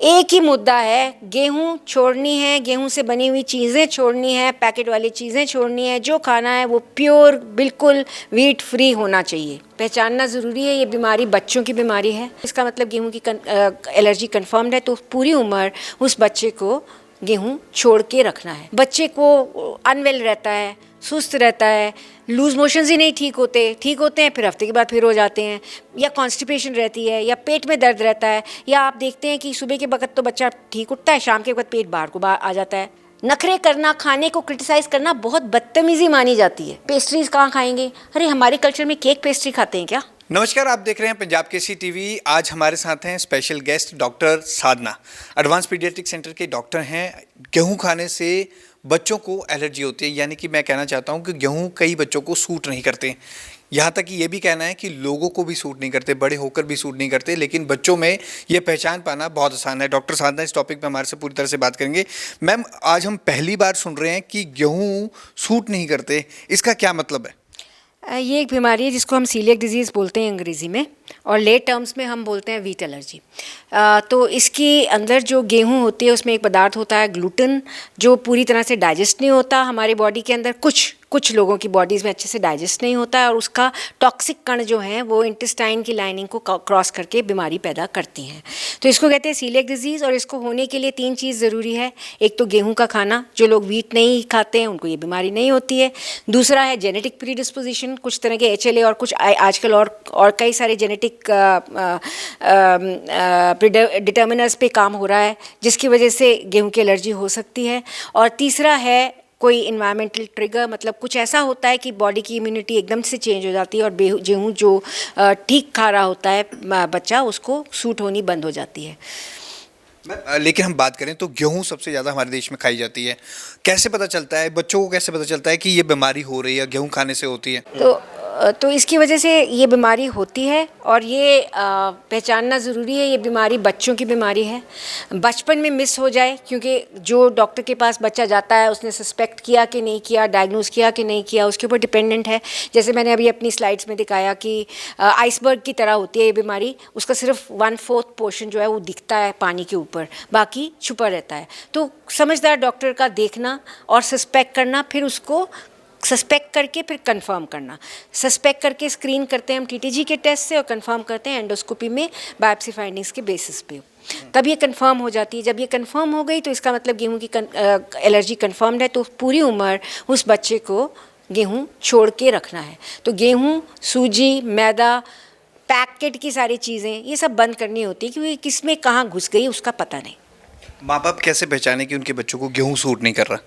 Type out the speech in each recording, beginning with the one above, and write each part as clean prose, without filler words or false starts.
एक ही मुद्दा है, गेहूं छोड़नी है, गेहूं से बनी हुई चीज़ें छोड़नी है, पैकेट वाली चीज़ें छोड़नी है। जो खाना है वो प्योर, बिल्कुल व्हीट फ्री होना चाहिए। पहचानना ज़रूरी है, ये बीमारी बच्चों की बीमारी है। इसका मतलब गेहूं की एलर्जी कंफर्म्ड है तो पूरी उम्र उस बच्चे को गेहूं छोड़ के रखना है। बच्चे को अनवेल रहता है, सुस्त रहता है, लूज़ मोशंस ही नहीं ठीक होते हैं, फिर हफ्ते के बाद फिर हो जाते हैं, या कॉन्स्टिपेशन रहती है, या पेट में दर्द रहता है, या आप देखते हैं कि सुबह के वक्त तो बच्चा ठीक उठता है, शाम के वक्त पेट बाहर को आ जाता है। नखरे करना, खाने को क्रिटिसाइज़ करना बहुत बदतमीज़ी मानी जाती है। पेस्ट्रीज कहाँ खाएंगे? अरे हमारे कल्चर में केक पेस्ट्री खाते हैं क्या? नमस्कार, आप देख रहे हैं पंजाब केसरी टीवी। आज हमारे साथ हैं स्पेशल गेस्ट डॉक्टर साधना, एडवांस पीडियाट्रिक सेंटर के डॉक्टर हैं। गेहूं खाने से बच्चों को एलर्जी होती है, यानी कि मैं कहना चाहता हूं कि गेहूं कई बच्चों को सूट नहीं करते। यहाँ तक कि ये भी कहना है कि लोगों को भी सूट नहीं करते, बड़े होकर भी सूट नहीं करते, लेकिन बच्चों में ये पहचान पाना बहुत आसान है। डॉक्टर साधना इस टॉपिक पे हमारे से पूरी तरह से बात करेंगे। मैम, आज हम पहली बार सुन रहे हैं कि गेहूँ सूट नहीं करते, इसका क्या मतलब है? ये एक बीमारी है जिसको हम सीलिएक डिजीज़ बोलते हैं अंग्रेज़ी में, और ले टर्म्स में हम बोलते हैं व्हीट एलर्जी। तो इसके अंदर जो गेहूं होती है उसमें एक पदार्थ होता है ग्लूटेन, जो पूरी तरह से डाइजेस्ट नहीं होता हमारी बॉडी के अंदर। कुछ लोगों की बॉडीज़ में अच्छे से डाइजेस्ट नहीं होता है, और उसका टॉक्सिक कण जो है वो इंटेस्टाइन की लाइनिंग को क्रॉस करके बीमारी पैदा करती हैं। तो इसको कहते हैं सीलिएक डिजीज़, और इसको होने के लिए 3 चीज़ ज़रूरी है। एक तो गेहूं का खाना, जो लोग व्हीट नहीं खाते हैं उनको ये बीमारी नहीं होती है। दूसरा है जेनेटिक प्रीडिस्पोजिशन, कुछ तरह के HLA और कुछ आजकल और कई सारे जेनेटिक डिटर्मिनर्स पे काम हो रहा है, जिसकी वजह से गेहूं की एलर्जी हो सकती है। और तीसरा है कोई इन्वायरमेंटल ट्रिगर, मतलब कुछ ऐसा होता है कि बॉडी की इम्यूनिटी एकदम से चेंज हो जाती है, और गेहूं जो ठीक खा रहा होता है बच्चा, उसको सूट होनी बंद हो जाती है। लेकिन हम बात करें तो गेहूं सबसे ज़्यादा हमारे देश में खाई जाती है। कैसे पता चलता है, बच्चों को कैसे पता चलता है कि ये बीमारी हो रही है, गेहूं खाने से होती है? तो इसकी वजह से ये बीमारी होती है, और ये पहचानना ज़रूरी है, ये बीमारी बच्चों की बीमारी है। बचपन में मिस हो जाए, क्योंकि जो डॉक्टर के पास बच्चा जाता है उसने सस्पेक्ट किया कि नहीं किया, डायग्नोज किया कि नहीं किया, उसके ऊपर डिपेंडेंट है। जैसे मैंने अभी अपनी स्लाइड्स में दिखाया कि आइसबर्ग की तरह होती है ये बीमारी, उसका सिर्फ 1/4 पोर्शन जो है वो दिखता है पानी के ऊपर, बाकी छुपा रहता है। तो समझदार डॉक्टर का देखना और सस्पेक्ट करना, फिर उसको सस्पेक्ट करके फिर कंफर्म करना। सस्पेक्ट करके स्क्रीन करते हैं हम TTG के टेस्ट से, और कंफर्म करते हैं एंडोस्कोपी में बायोप्सी फाइंडिंग्स के बेसिस पे। तब ये कंफर्म हो जाती है। जब ये कंफर्म हो गई तो इसका मतलब गेहूं की एलर्जी कंफर्म्ड है तो पूरी उम्र उस बच्चे को गेहूं छोड़ के रखना है। तो गेहूं, सूजी, मैदा, पैकेट की सारी चीज़ें ये सब बंद करनी होती है, क्योंकि किस में कहाँ घुस गई उसका पता नहीं। माँ बाप कैसे पहचाने कि उनके बच्चों को गेहूं सूट नहीं कर रहा?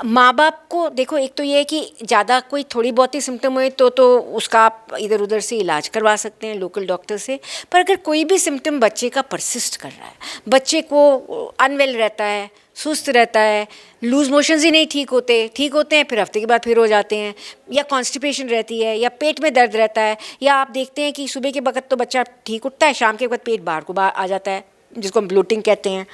माँ बाप को देखो, एक तो ये है कि ज़्यादा कोई थोड़ी बहुत ही सिम्टम हुए तो उसका आप इधर उधर से इलाज करवा सकते हैं लोकल डॉक्टर से। पर अगर कोई भी सिम्टम बच्चे का परसिस्ट कर रहा है, बच्चे को अनवेल रहता है, सुस्त रहता है, लूज़ मोशंस ही नहीं ठीक होते हैं, फिर हफ्ते के बाद फिर हो जाते हैं, या कॉन्स्टिपेशन रहती है, या पेट में दर्द रहता है, या आप देखते हैं कि सुबह के वक्त तो बच्चा ठीक उठता है, शाम के वक्त पेट बाहर को आ जाता है, जिसको हम ब्लोटिंग कहते हैं,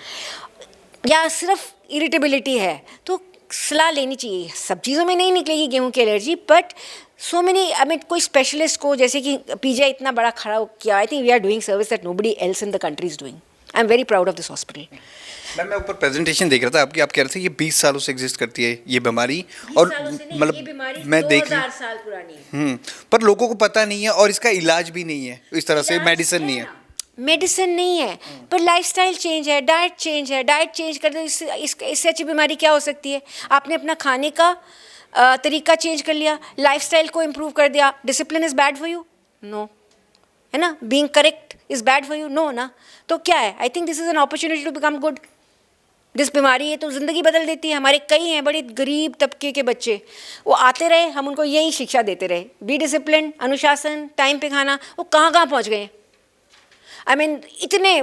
या सिर्फ इरिटेबिलिटी है, तो सलाह लेनी चाहिए। सब चीज़ों में नहीं निकलेगी गेहूं की allergy, but so many, I mean कोई स्पेशलिस्ट को, जैसे कि PGI इतना बड़ा खड़ा किया, I think we are doing service that nobody else in the country is doing. I am very proud of this hospital. मैं ऊपर प्रेजेंटेशन देख रहा था आपकी, आप कह रहे थे कि 20 सालों से एग्जिस्ट करती है ये बीमारी, और मतलब मैं देख 2000 साल पुरानी है। पर लोगों को पता नहीं है, और इसका इलाज भी नहीं है, इस तरह से मेडिसिन नहीं है। मेडिसिन नहीं है, पर लाइफस्टाइल चेंज है, डाइट चेंज कर दो। इससे अच्छी बीमारी क्या हो सकती है? आपने अपना खाने का तरीका चेंज कर लिया, लाइफस्टाइल को इम्प्रूव कर दिया। Discipline is bad for you? No, है ना? Being correct is bad for you? No ना। तो क्या है? I think this is an opportunity to become good. जिस बीमारी है तो ज़िंदगी बदल देती है। हमारे कई हैं बड़े गरीब तबके के बच्चे, वो आते रहे, हम उनको यही शिक्षा देते रहे, बी डिसिप्लिन, अनुशासन, टाइम पे खाना, वो कहाँ पहुँच गए। आई मीन इतने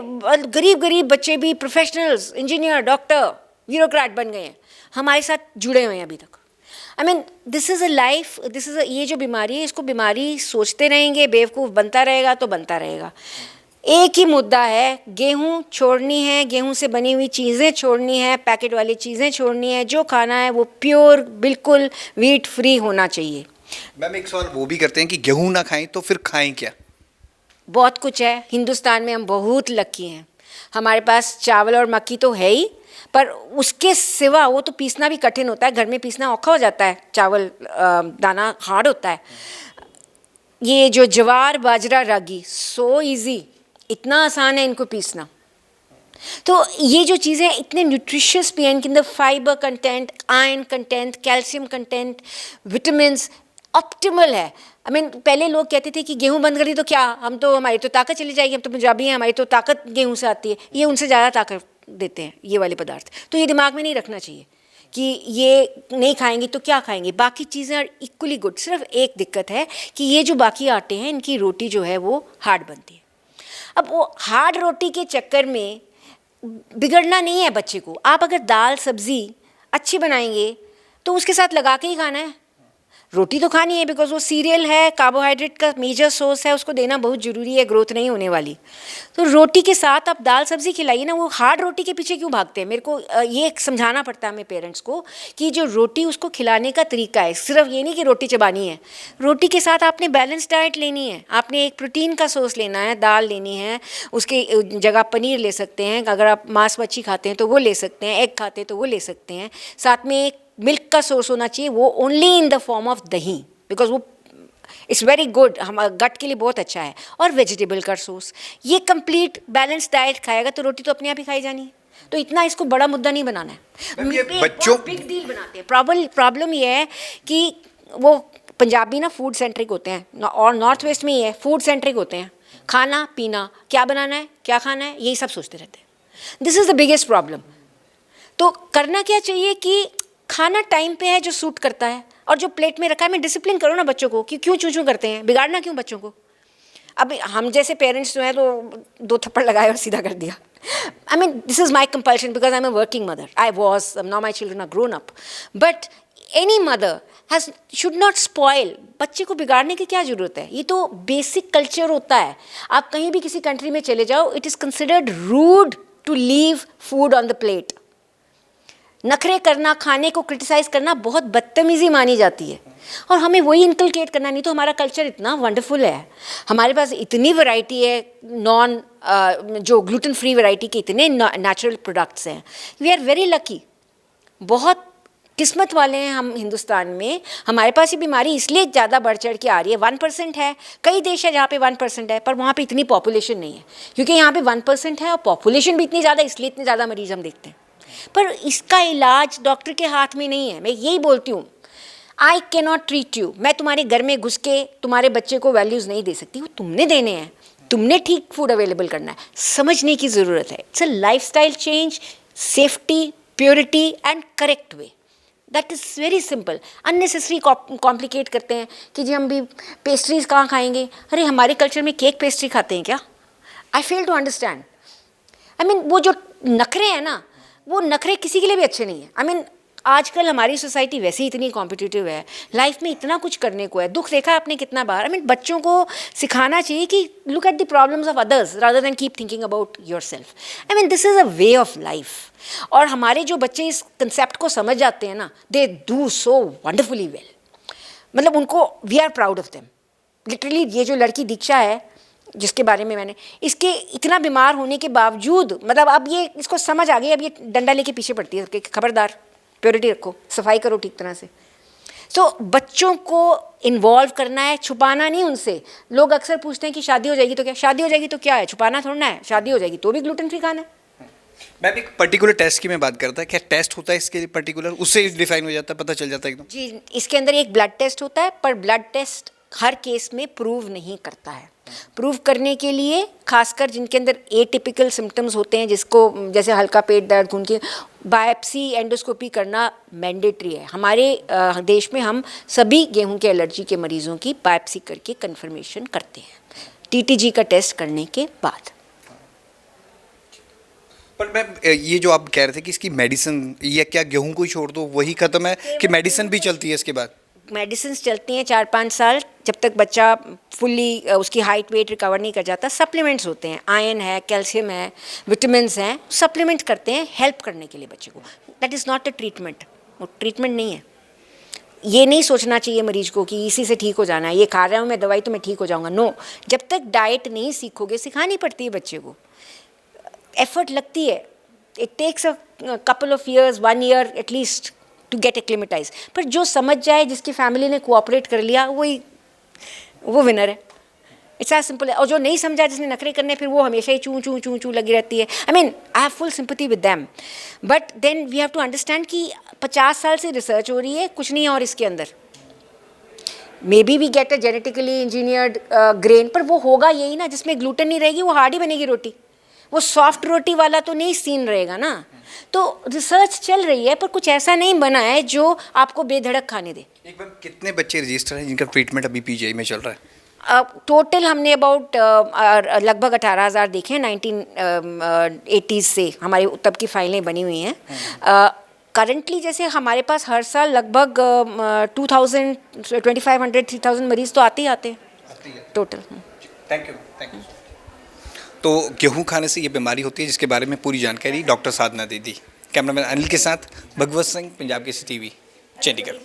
गरीब बच्चे भी प्रोफेशनल्स, इंजीनियर, डॉक्टर, ब्यूरोक्रेट बन गए हैं, हमारे साथ जुड़े हुए हैं अभी तक। आई mean this is a life, ये जो बीमारी है, इसको बीमारी सोचते रहेंगे, बेवकूफ़ बनता रहेगा तो बनता रहेगा। एक ही मुद्दा है, गेहूं छोड़नी है, गेहूं से बनी हुई चीज़ें छोड़नी है, पैकेट वाली चीज़ें छोड़नी है। जो खाना है वो प्योर, बिल्कुल व्हीट फ्री होना चाहिए। मैम, एक सवाल वो भी करते हैं कि गेहूं ना खाएं तो फिर खाएं क्या? बहुत कुछ है। हिंदुस्तान में हम बहुत लकी हैं, हमारे पास चावल और मक्की तो है ही, पर उसके सिवा वो तो पीसना भी कठिन होता है, घर में पीसना औखा हो जाता है, चावल दाना हार्ड होता है। ये जो ज्वार बाजरा रागी, सो इजी, इतना आसान है इनको पीसना। तो ये जो चीज़ें इतने न्यूट्रिशियस भी हैं, इनके अंदर fibre content, iron content, calcium content, vitamins optimal है। आई मीन पहले लोग कहते थे कि गेहूं बंद कर दी तो क्या, हम तो हमारी तो ताकत चली जाएगी, हम तो पंजाबी हैं, हमारी तो ताकत गेहूं से आती है। ये उनसे ज़्यादा ताकत देते हैं ये वाले पदार्थ। तो ये दिमाग में नहीं रखना चाहिए कि ये नहीं खाएंगे तो क्या खाएंगे, बाकी चीज़ें आर इक्वली गुड। सिर्फ एक दिक्कत है कि ये जो बाकी आटे हैं इनकी रोटी जो है वो हार्ड बनती है। अब वो हार्ड रोटी के चक्कर में बिगड़ना नहीं है बच्चे को। आप अगर दाल सब्ज़ी अच्छी बनाएंगे तो उसके साथ लगा के ही खाना है। रोटी तो खानी है बिकॉज वो सीरियल है, कार्बोहाइड्रेट का मेजर सोर्स है, उसको देना बहुत ज़रूरी है, ग्रोथ नहीं होने वाली। तो रोटी के साथ आप दाल सब्ज़ी खिलाइए ना। वो हार्ड रोटी के पीछे क्यों भागते हैं? मेरे को ये समझाना पड़ता है हमें पेरेंट्स को कि जो रोटी उसको खिलाने का तरीका है, सिर्फ ये नहीं कि रोटी चबानी है। रोटी के साथ आपने बैलेंस डाइट लेनी है, आपने एक प्रोटीन का सोर्स लेना है, दाल लेनी है, उसके जगह पनीर ले सकते हैं, अगर आप मांस मच्छी खाते हैं तो वो ले सकते हैं, एग खाते हैं तो वो ले सकते हैं, साथ में एक मिल्क का सोर्स होना चाहिए, वो only in the form of दही, बिकॉज वो इट्स वेरी गुड, हमारे गट के लिए बहुत अच्छा है। और वेजिटेबल का सोर्स, ये कंप्लीट बैलेंस डाइट खाएगा तो रोटी तो अपने आप ही खाई जानी है। तो इतना इसको बड़ा मुद्दा नहीं बनाना है। ये बच्चों बिग डील बनाते हैं। प्रॉब्लम ये है कि वो पंजाबी ना फूड सेंट्रिक होते हैं, और नॉर्थ वेस्ट में ये है फूड सेंट्रिक होते हैं। खाना पीना, क्या बनाना है, क्या खाना है, यही सब सोचते रहते हैं। This is the biggest problem. तो करना क्या चाहिए कि खाना टाइम पे है जो सूट करता है, और जो प्लेट में रखा है, मैं डिसिप्लिन करो ना बच्चों को कि क्यों चूं करते हैं, बिगाड़ना क्यों बच्चों को। अब हम जैसे पेरेंट्स जो हैं तो 2 थप्पड़ लगाए और सीधा कर दिया। I mean this is my compulsion because I am a working mother, I was, now my children are grown up, but any mother should not spoil. बच्चे को बिगाड़ने की क्या ज़रूरत है, ये तो बेसिक कल्चर होता है। आप कहीं भी किसी कंट्री में चले जाओ, it is considered rude to leave food on the plate. नखरे करना, खाने को क्रिटिसाइज़ करना बहुत बदतमीज़ी मानी जाती है, और हमें वही इनकलकेट करना। नहीं तो हमारा कल्चर इतना वंडरफुल है, हमारे पास इतनी वैरायटी है, जो ग्लूटेन फ्री वैरायटी के इतने नेचुरल प्रोडक्ट्स हैं। वी आर वेरी लकी, बहुत किस्मत वाले हैं हम हिंदुस्तान में। हमारे पास ये बीमारी इसलिए ज़्यादा बढ़ चढ़ के आ रही है। 1% है, कई देश है जहाँ पे 1% है, पर वहाँ पे इतनी पॉपुलेशन नहीं है, क्योंकि यहाँ पे 1% है और पॉपुलेशन भी इतनी ज़्यादा, इसलिए इतने ज़्यादा मरीज हम देखते हैं। पर इसका इलाज डॉक्टर के हाथ में नहीं है। मैं यही बोलती हूँ, I can not treat you. मैं तुम्हारे घर में घुस के तुम्हारे बच्चे को वैल्यूज़ नहीं दे सकती, वो तुमने देने हैं, तुमने ठीक फूड अवेलेबल करना है। समझने की ज़रूरत है। It's a lifestyle change, safety, purity and correct way. That is very simple. Unnecessary complicate करते हैं कि जी हम भी पेस्ट्रीज कहाँ खाएंगे। अरे हमारे कल्चर में केक पेस्ट्री खाते हैं क्या? I fail to understand. I mean वो जो नखरे हैं ना, वो नखरे किसी के लिए भी अच्छे नहीं है। आई मीन आजकल हमारी सोसाइटी वैसे ही इतनी कॉम्पिटिटिव है, लाइफ में इतना कुछ करने को है। दुख देखा आपने कितना बार। आई मीन बच्चों को सिखाना चाहिए कि look at the problems of others rather than keep thinking about yourself. I mean this is a way of life. और हमारे जो बच्चे इस कंसेप्ट को समझ जाते हैं ना, they do so wonderfully well. मतलब उनको, we are proud of them. Literally ये जो लड़की दीक्षा है जिसके बारे में मैंने, इसके इतना बीमार होने के बावजूद, मतलब अब ये इसको समझ आ गई, अब ये डंडा लेके पीछे पड़ती है कि खबरदार प्योरिटी रखो, सफाई करो ठीक तरह से। तो बच्चों को इन्वॉल्व करना है, छुपाना नहीं उनसे। लोग अक्सर पूछते हैं कि शादी हो जाएगी तो क्या, शादी हो जाएगी तो क्या है, छुपाना थोड़ा है। शादी हो जाएगी तो भी ग्लूटेन फ्री खाना है। मैम एक पर्टिकुलर टेस्ट की मैं बात करता है, क्या टेस्ट होता है इसके लिए पर्टिकुलर, उससे डिफाइन हो जाता है, पता चल जाता है एकदम? जी, इसके अंदर एक ब्लड टेस्ट होता है, पर ब्लड टेस्ट हर केस में प्रूव नहीं करता है। प्रूव करने के लिए खासकर जिनके अंदर एटिपिकल सिम्टम्स होते हैं, जिसको जैसे हल्का पेट दर्द, खून की बायोप्सी, एंडोस्कोपी करना मैंडेटरी है। हमारे देश में हम सभी गेहूं के एलर्जी के मरीज़ों की बायोप्सी करके कंफर्मेशन करते हैं, टीटीजी का टेस्ट करने के बाद। पर मैम ये जो आप कह रहे थे कि इसकी मेडिसिन, या क्या गेहूं को ही छोड़ दो वही खत्म है, कि मेडिसिन भी चलती है इसके बाद? मेडिसिन चलती हैं 4-5 साल, जब तक बच्चा फुल्ली उसकी हाइट वेट रिकवर नहीं कर जाता। सप्लीमेंट्स होते हैं, आयरन है, कैल्शियम है, विटामिन्स हैं, सप्लीमेंट करते हैं हेल्प करने के लिए बच्चे को। That is not a treatment, वो ट्रीटमेंट नहीं है। ये नहीं सोचना चाहिए मरीज को कि इसी से ठीक हो जाना है, ये खा रहा हूँ मैं दवाई तो मैं ठीक हो जाऊँगा। नो, जब तक डाइट नहीं सीखोगे, सिखानी पड़ती है बच्चे को। एफर्ट लगती है, it takes a couple of years, 1 year at least to get acclimatise. पर जो समझ जाए, जिसकी फैमिली ने कोऑपरेट कर लिया, वो विनर है। इट्स एज सिंपल है। और जो नहीं समझा, जिसने नखरे करने, फिर वो हमेशा ही चूँ चूँ चूँ चूँ लगी रहती है। I mean I have full sympathy with them, but then we have to understand कि 50 साल से रिसर्च हो रही है, कुछ नहीं है और इसके अंदर maybe we get a genetically engineered grain, पर वो होगा यही ना, जिसमें ग्लूटेन नहीं रहेगी, वो हार्ड ही बनेगी रोटी। वो सॉफ्ट रोटी वाला तो नहीं सीन रहेगा ना। तो रिसर्च चल रही है, पर कुछ ऐसा नहीं बना है जो आपको बेधड़क खाने दे। एक बार कितने बच्चे रजिस्टर हैं जिनका ट्रीटमेंट अभी पीजीआई में चल रहा है? टोटल हमने अबाउट लगभग 18,000 देखे हैं 1980s से, हमारी तब की फाइलें बनी हुई हैं। करंटली जैसे हमारे पास हर साल लगभग 2000, 2500, 3000 मरीज़ तो आते ही आते हैं total. Thank you, thank you. तो गेहूं खाने से ये बीमारी होती है, जिसके बारे में पूरी जानकारी डॉक्टर साधना दे दी। कैमरामैन अनिल के साथ भगवत सिंह, पंजाब केसरी टीवी, चंडीगढ़।